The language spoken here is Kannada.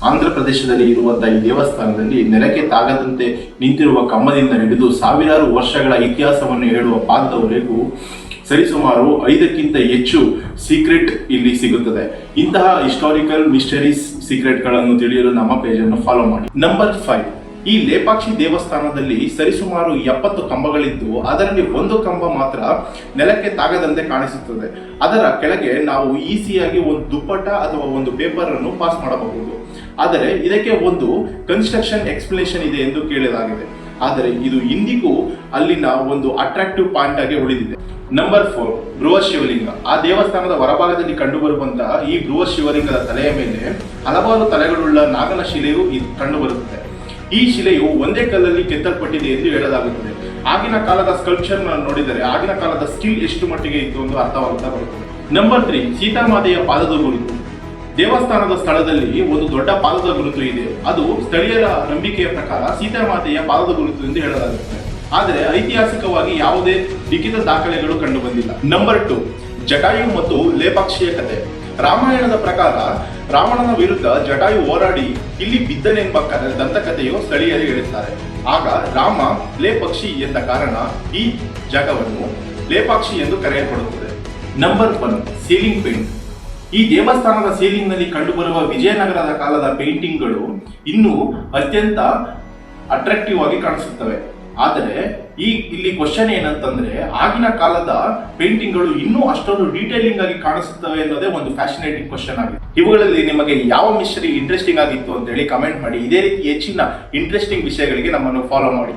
ಆಂಧ್ರ ಪ್ರದೇಶದಲ್ಲಿ ಇರುವಂತಹ ಈ ದೇವಸ್ಥಾನದಲ್ಲಿ ನೆಲಕ್ಕೆ ತಾಗದಂತೆ ನಿಂತಿರುವ ಕಂಬದಿಂದ ಹಿಡಿದು ಸಾವಿರಾರು ವರ್ಷಗಳ ಇತಿಹಾಸವನ್ನು ಹೇಳುವ ಪಾದದವರೆಗೂ ಸರಿಸುಮಾರು 5ಕ್ಕಿಂತ ಹೆಚ್ಚು ಸೀಕ್ರೆಟ್ ಇಲ್ಲಿ ಸಿಗುತ್ತದೆ. ಇಂತಹ ಹಿಸ್ಟಾರಿಕಲ್ ಮಿಸ್ಟರೀಸ್ ಸೀಕ್ರೆಟ್ಗಳನ್ನು ತಿಳಿಯಲು ನಮ್ಮ ಪೇಜನ್ನು ಫಾಲೋ ಮಾಡಿ. ನಂಬರ್ 5, ಈ ಲೇಪಾಕ್ಷಿ ದೇವಸ್ಥಾನದಲ್ಲಿ ಸರಿಸುಮಾರು 70 ಕಂಬಗಳಿದ್ದು ಅದರಲ್ಲಿ ಒಂದು ಕಂಬ ಮಾತ್ರ ನೆಲಕ್ಕೆ ತಾಗದಂತೆ ಕಾಣಿಸುತ್ತದೆ. ಅದರ ಕೆಳಗೆ ನಾವು ಈಸಿಯಾಗಿ ಒಂದು ದುಪ್ಪಟ ಅಥವಾ ಒಂದು ಪೇಪರ್ ಅನ್ನು ಪಾಸ್ ಮಾಡಬಹುದು. ಆದರೆ ಇದಕ್ಕೆ ಒಂದು ಕನ್ಸ್ಟ್ರಕ್ಷನ್ ಎಕ್ಸ್ಪ್ಲನೇಷನ್ ಇದೆ ಎಂದು ಕೇಳಲಾಗಿದೆ. ಆದರೆ ಇದು ಇಂದಿಗೂ ಅಲ್ಲಿನ ಒಂದು ಅಟ್ರಾಕ್ಟಿವ್ ಪಾಯಿಂಟ್ ಆಗಿ ಉಳಿದಿದೆ. ನಂಬರ್ 4, ಬೃಹತ್ ಶಿವಲಿಂಗ. ಆ ದೇವಸ್ಥಾನದ ಹೊರಭಾಗದಲ್ಲಿ ಕಂಡುಬರುವಂತಹ ಈ ಬೃಹತ್ ಶಿವಲಿಂಗದ ತಲೆಯ ಮೇಲೆ ಹಲವಾರು ತಲೆಗಳುಳ್ಳ ನಾಗನ ಶಿಲೆಯು ಕಂಡುಬರುತ್ತದೆ. ಈ ಶಿಲೆಯು ಒಂದೇ ಕಲ್ಲಲ್ಲಿ ಕೆತ್ತಲ್ಪಟ್ಟಿದೆ ಎಂದು ಹೇಳಲಾಗುತ್ತದೆ. ಆಗಿನ ಕಾಲದ ಸ್ಕಲ್ಪ್ಚರ್ ನೋಡಿದರೆ ಆಗಿನ ಕಾಲದ ಸ್ಕಿಲ್ ಎಷ್ಟು ಮಟ್ಟಿಗೆ ಇತ್ತು ಎಂದು ಅರ್ಥವಾಗುತ್ತಾ ಬರುತ್ತದೆ. ನಂಬರ್ 3, ಸೀತಾಮಾತೆಯ ಪಾದದ ಗುರುತು. ದೇವಸ್ಥಾನದ ಸ್ಥಳದಲ್ಲಿ ಒಂದು ದೊಡ್ಡ ಪಾದದ ಗುರುತು ಇದೆ. ಅದು ಸ್ಥಳೀಯರ ನಂಬಿಕೆಯ ಪ್ರಕಾರ ಸೀತಾಮಾತೆಯ ಪಾದದ ಗುರುತು ಎಂದು ಹೇಳಲಾಗುತ್ತದೆ. ಆದರೆ ಐತಿಹಾಸಿಕವಾಗಿ ಯಾವುದೇ ಲಿಖಿತ ದಾಖಲೆಗಳು ಕಂಡು ಬಂದಿಲ್ಲ. ನಂಬರ್ 2, ಜಟಾಯು ಮತ್ತು ಲೇಪಾಕ್ಷಿಯ ಕಥೆ. ರಾಮಾಯಣದ ಪ್ರಕಾರ ರಾವಣನ ವಿರುದ್ಧ ಜಟಾಯು ಹೋರಾಡಿ ಇಲ್ಲಿ ಬಿದ್ದನೆಂಬ ದಂತಕಥೆಯು ಸ್ಥಳೀಯರು ಹೇಳುತ್ತಾರೆ. ಆಗ ರಾಮ ಲೇಪಕ್ಷಿ ಎಂದ ಕಾರಣ ಈ ಜಾಗವನ್ನು ಲೇಪಾಕ್ಷಿ ಎಂದು ಕರೆಯಲ್ಪಡುತ್ತದೆ. Number 1, ceiling paint. ಈ ದೇವಸ್ಥಾನದ ಸೀಲಿಂಗ್ ನಲ್ಲಿ ಕಂಡುಬರುವ ವಿಜಯನಗರದ ಕಾಲದ ಪೇಂಟಿಂಗ್ಗಳು ಇನ್ನೂ ಅತ್ಯಂತ ಅಟ್ರಾಕ್ಟಿವ್ ಆಗಿ ಕಾಣಿಸುತ್ತವೆ. ಆದರೆ ಇಲ್ಲಿ ಕ್ವಶನ್ ಏನಂತಂದ್ರೆ ಆಗಿನ ಕಾಲದ ಪೇಂಟಿಂಗ್ಗಳು ಇನ್ನೂ ಅಷ್ಟೊಂದು ಡೀಟೇಲಿಂಗ್ ಆಗಿ ಕಾಣಿಸುತ್ತವೆ ಅನ್ನೋದೇ ಒಂದು ಫ್ಯಾಷನೇಟಿಂಗ್ ಕ್ವಶನ್ ಆಗಿದೆ. ಇವುಗಳಲ್ಲಿ ನಿಮಗೆ ಯಾವ ಮಿಸ್ಟರಿ ಇಂಟ್ರೆಸ್ಟಿಂಗ್ ಆಗಿತ್ತು ಅಂತ ಹೇಳಿ ಕಮೆಂಟ್ ಮಾಡಿ. ಇದೇ ರೀತಿ ಹೆಚ್ಚಿನ ಇಂಟ್ರೆಸ್ಟಿಂಗ್ ವಿಷಯಗಳಿಗೆ ನಮ್ಮನ್ನು ಫಾಲೋ ಮಾಡಿ.